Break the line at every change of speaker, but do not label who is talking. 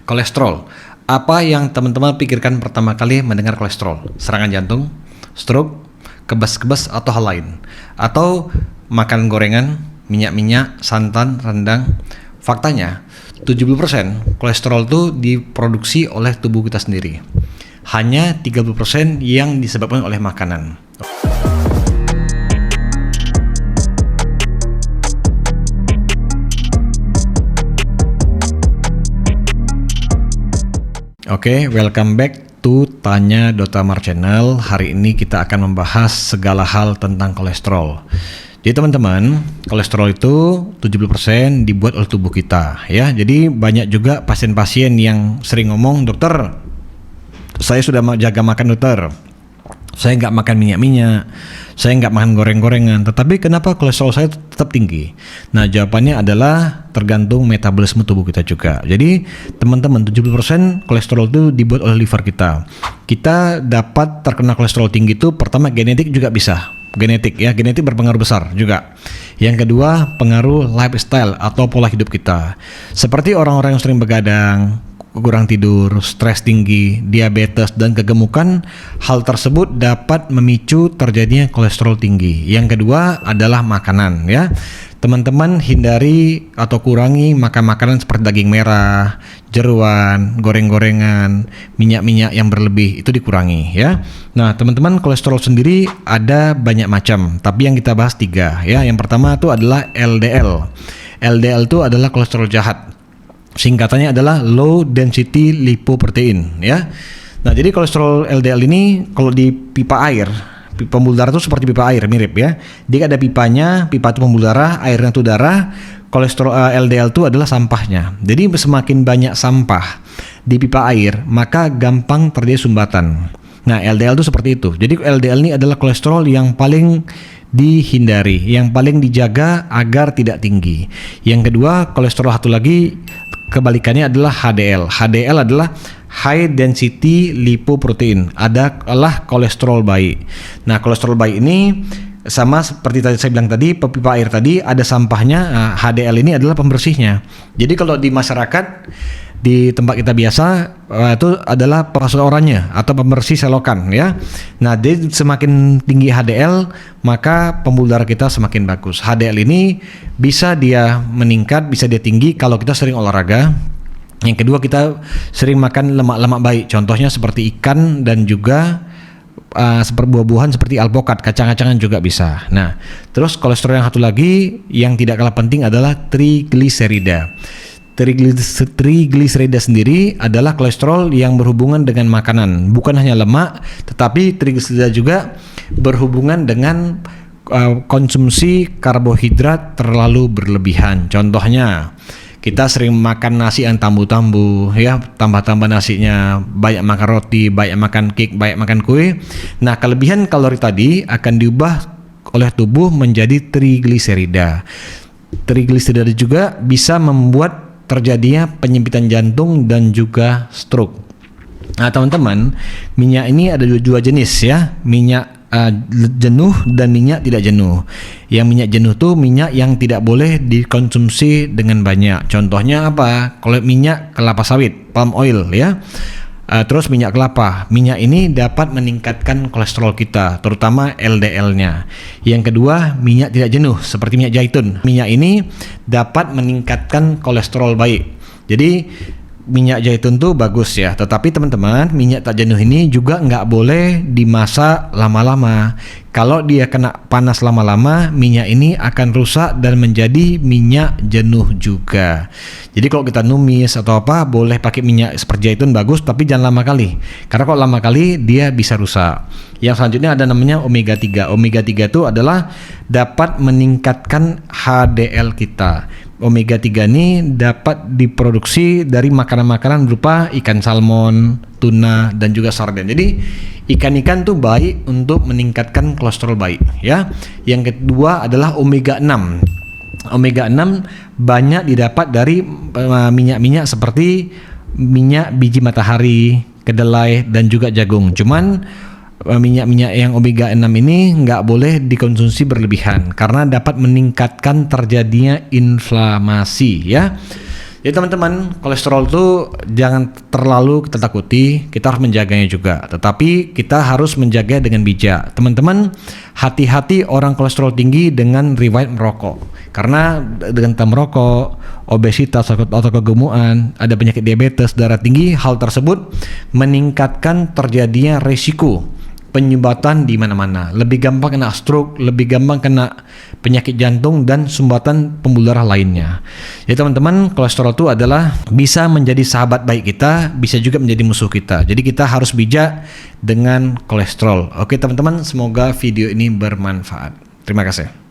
Kolesterol. Apa yang teman-teman pikirkan pertama kali mendengar kolesterol? Serangan jantung, stroke, kebas-kebas atau hal lain? Atau makan gorengan, minyak-minyak, santan, rendang? Faktanya, 70% kolesterol itu diproduksi oleh tubuh kita sendiri. Hanya 30% yang disebabkan oleh makanan. Oke, welcome back to Tanya Dr. Amar Channel. Hari ini kita akan membahas segala hal tentang kolesterol. Jadi teman-teman, kolesterol itu 70% dibuat oleh tubuh kita ya. Jadi banyak juga pasien-pasien yang sering ngomong, dokter, saya sudah jaga makan dokter, saya nggak makan minyak-minyak, saya nggak makan goreng-gorengan, tetapi kenapa kolesterol saya tetap tinggi? Nah, jawabannya adalah tergantung metabolisme tubuh kita juga. Jadi teman-teman, 70% kolesterol itu dibuat oleh liver kita. Kita dapat terkena kolesterol tinggi itu pertama genetik juga bisa. Genetik ya, genetik berpengaruh besar juga. Yang kedua, pengaruh lifestyle atau pola hidup kita. Seperti orang-orang yang sering begadang, kurang tidur, stres tinggi, diabetes, dan kegemukan, hal tersebut dapat memicu terjadinya kolesterol tinggi. Yang kedua adalah makanan ya. Teman-teman hindari atau kurangi makan makanan seperti daging merah, jeruan, goreng-gorengan, minyak-minyak yang berlebih, itu dikurangi ya. Nah, teman-teman, kolesterol sendiri ada banyak macam, tapi yang kita bahas 3 ya. Yang pertama itu adalah LDL. LDL itu adalah kolesterol jahat. Singkatannya adalah low density lipoprotein ya. Nah, jadi kolesterol LDL ini kalau di pipa air, pembuluh darah itu seperti pipa air, mirip ya. Dia ada pipanya, pipa itu pembuluh darah, airnya itu darah. Kolesterol LDL itu adalah sampahnya. Jadi semakin banyak sampah di pipa air, maka gampang terjadi sumbatan. Nah, LDL itu seperti itu. Jadi LDL ini adalah kolesterol yang paling dihindari, yang paling dijaga agar tidak tinggi. Yang kedua, kolesterol satu lagi kebalikannya adalah HDL. HDL adalah high density lipoprotein, adalah kolesterol baik. Nah, kolesterol baik ini sama seperti tadi saya bilang tadi, pipa air tadi ada sampahnya. Nah, HDL ini adalah pembersihnya. Jadi kalau di masyarakat, di tempat kita biasa, itu adalah pengasuh oranye atau pembersih selokan ya. Nah, jadi semakin tinggi HDL, maka pembuluh darah kita semakin bagus. HDL ini bisa dia meningkat, bisa dia tinggi kalau kita sering olahraga. Yang kedua, kita sering makan lemak-lemak baik, contohnya seperti ikan dan juga seperti buah-buahan seperti alpukat, kacang-kacangan juga bisa. Nah, terus kolesterol yang satu lagi yang tidak kalah penting adalah trigliserida. Trigliserida sendiri adalah kolesterol yang berhubungan dengan makanan, bukan hanya lemak, tetapi trigliserida juga berhubungan dengan konsumsi karbohidrat terlalu berlebihan. Contohnya, kita sering makan nasi yang tambu-tambu ya, tambah-tambah nasinya, banyak makan roti, banyak makan cake, banyak makan kue. Nah, kelebihan kalori tadi akan diubah oleh tubuh menjadi trigliserida. Trigliserida juga bisa membuat terjadinya penyempitan jantung dan juga stroke. Nah, teman-teman, minyak ini ada dua jenis ya, minyak jenuh dan minyak tidak jenuh. Yang minyak jenuh tuh minyak yang tidak boleh dikonsumsi dengan banyak. Contohnya apa? Kalau minyak kelapa sawit, palm oil ya. Terus minyak kelapa. Minyak ini dapat meningkatkan kolesterol kita, terutama LDL-nya. Yang kedua, minyak tidak jenuh seperti minyak zaitun. Minyak ini dapat meningkatkan kolesterol baik. Jadi minyak zaitun tuh bagus ya, tetapi teman-teman, minyak tak jenuh ini juga nggak boleh dimasak lama-lama. Kalau dia kena panas lama-lama, minyak ini akan rusak dan menjadi minyak jenuh juga. Jadi kalau kita numis atau apa, boleh pakai minyak seperti zaitun bagus, tapi jangan lama kali. Karena kalau lama kali dia bisa rusak. Yang selanjutnya ada namanya omega 3. Omega 3 itu adalah dapat meningkatkan HDL kita. Omega 3 ini dapat diproduksi dari makanan-makanan berupa ikan salmon, tuna, dan juga sarden. Jadi ikan-ikan tuh baik untuk meningkatkan kolesterol baik ya. Yang kedua adalah omega 6. Omega 6 banyak didapat dari minyak-minyak seperti minyak biji matahari, kedelai, dan juga jagung. Cuman minyak-minyak yang omega 6 ini nggak boleh dikonsumsi berlebihan karena dapat meningkatkan terjadinya inflamasi ya. Ya teman-teman, kolesterol itu jangan terlalu kita takuti, kita harus menjaganya juga. Tetapi kita harus menjaga dengan bijak. Teman-teman, hati-hati orang kolesterol tinggi dengan riwayat merokok. Karena dengan kita merokok, obesitas atau kegemukan, ada penyakit diabetes, darah tinggi, hal tersebut meningkatkan terjadinya resiko penyumbatan di mana-mana. Lebih gampang kena stroke, lebih gampang kena penyakit jantung dan sumbatan pembuluh darah lainnya. Ya teman-teman, kolesterol itu adalah bisa menjadi sahabat baik kita, bisa juga menjadi musuh kita. Jadi kita harus bijak dengan kolesterol. Oke teman-teman, semoga video ini bermanfaat. Terima kasih.